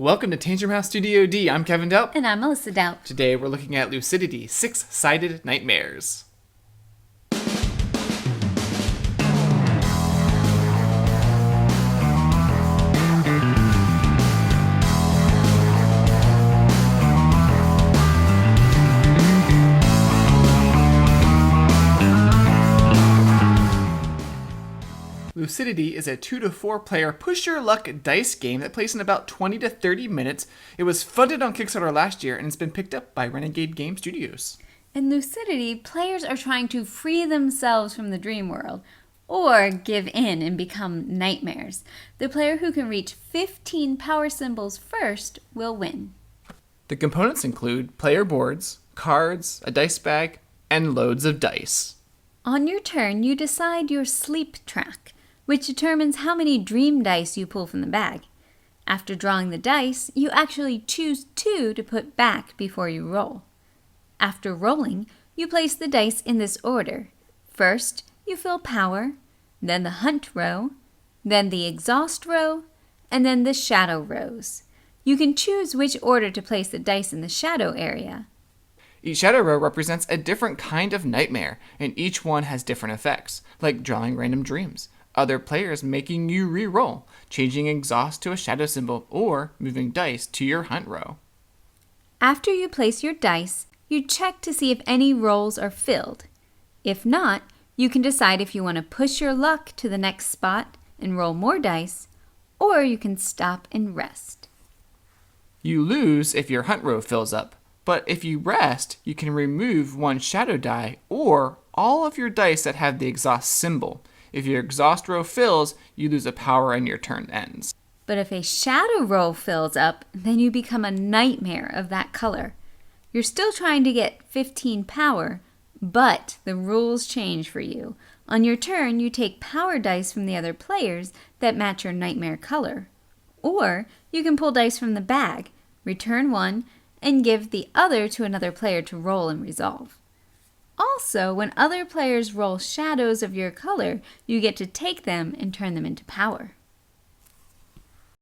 Welcome to Tantrum House Studio D. I'm Kevin Delp. And I'm Melissa Delp. Today we're looking at Lucidity, Six-Sided Nightmares. Lucidity is a 2 to 4 player push your luck dice game that plays in about 20 to 30 minutes. It was funded on Kickstarter last year and it's been picked up by Renegade Game Studios. In Lucidity, players are trying to free themselves from the dream world or give in and become nightmares. The player who can reach 15 power symbols first will win. The components include player boards, cards, a dice bag, and loads of dice. On your turn, you decide your sleep track, which determines how many dream dice you pull from the bag. After drawing the dice, you actually choose 2 to put back before you roll. After rolling, you place the dice in this order. First, you fill power, then the hunt row, then the exhaust row, and then the shadow rows. You can choose which order to place the dice in the shadow area. Each shadow row represents a different kind of nightmare, and each one has different effects, like drawing random dreams, other players making you re-roll, changing exhaust to a shadow symbol, or moving dice to your hunt row. After you place your dice, you check to see if any rolls are filled. If not, you can decide if you want to push your luck to the next spot and roll more dice, or you can stop and rest. You lose if your hunt row fills up, but if you rest, you can remove one shadow die or all of your dice that have the exhaust symbol. If your exhaust row fills, you lose a power and your turn ends. But if a shadow row fills up, then you become a nightmare of that color. You're still trying to get 15 power, but the rules change for you. On your turn, you take power dice from the other players that match your nightmare color. Or you can pull dice from the bag, return one, and give the other to another player to roll and resolve. Also, when other players roll shadows of your color, you get to take them and turn them into power.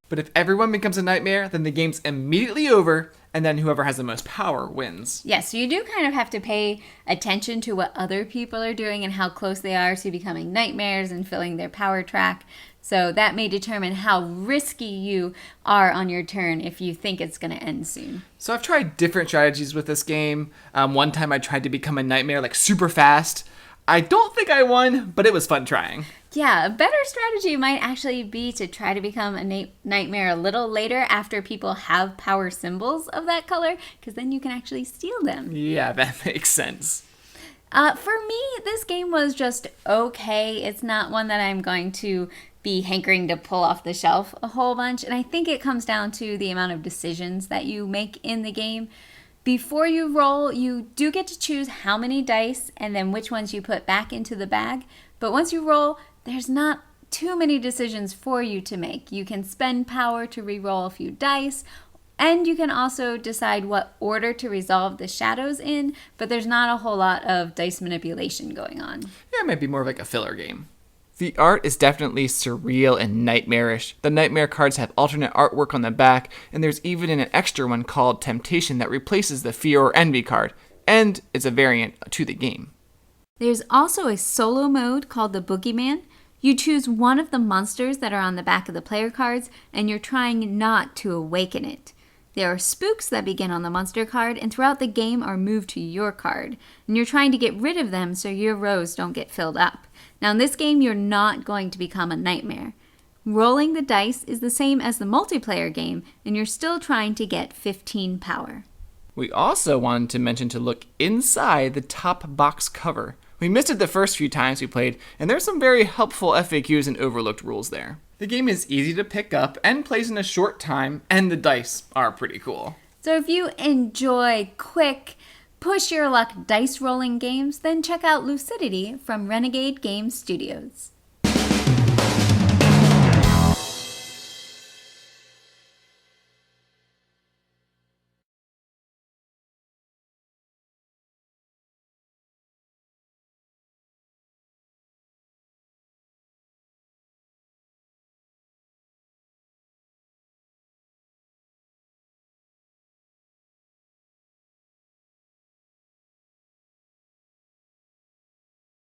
But if everyone becomes a nightmare, then the game's immediately over, and then whoever has the most power wins. Yeah, so you do kind of have to pay attention to what other people are doing and how close they are to becoming nightmares and filling their power track. So that may determine how risky you are on your turn if you think it's going to end soon. So I've tried different strategies with this game. One time I tried to become a nightmare like super fast. I don't think I won, but it was fun trying. Yeah, a better strategy might actually be to try to become a nightmare a little later after people have power symbols of that color, because then you can actually steal them. Yeah, that makes sense. For me, this game was just okay. It's not one that I'm going to be hankering to pull off the shelf a whole bunch, and I think it comes down to the amount of decisions that you make in the game. Before you roll, you do get to choose how many dice and then which ones you put back into the bag. But once you roll, there's not too many decisions for you to make. You can spend power to re-roll a few dice, and you can also decide what order to resolve the shadows in, but there's not a whole lot of dice manipulation going on. Yeah, it might be more of like a filler game. The art is definitely surreal and nightmarish. The nightmare cards have alternate artwork on the back, and there's even an extra one called Temptation that replaces the Fear or Envy card, and it's a variant to the game. There's also a solo mode called the Boogeyman. You choose one of the monsters that are on the back of the player cards, and you're trying not to awaken it. There are spooks that begin on the monster card, and throughout the game are moved to your card, and you're trying to get rid of them so your rows don't get filled up. Now in this game, you're not going to become a nightmare. Rolling the dice is the same as the multiplayer game, and you're still trying to get 15 power. We also wanted to mention to look inside the top box cover. We missed it the first few times we played, and there's some very helpful FAQs and overlooked rules there. The game is easy to pick up and plays in a short time, and the dice are pretty cool. So if you enjoy quick, push your luck dice rolling games, then check out Lucidity from Renegade Game Studios.